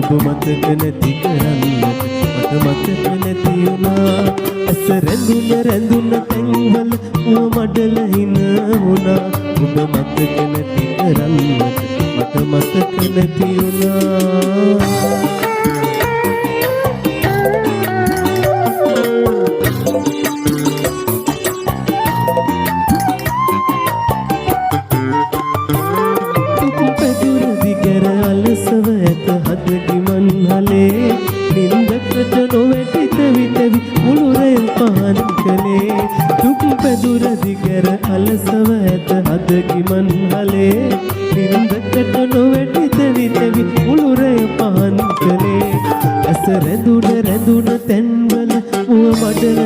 ඔබ මතක නැති කරන්නට මට මතක නැති වුණා ඇස රැඳුන තැන්වල මුව මඩල හින වුණා ඔබ මතක නැති කරන්නට මට මතක නැති වුණා නින්දකට නොවැටි තෙවි තෙවි මුළුරේ පහන් කළේ දුක් පැදුර දිගර අලසව ඇත හදකි මන්හලේ නින්දකට නොවැටි තෙවි තෙවි මුළුරේ පහන් කළේ ඇස රැඳුන තැන්වල මුව මඩල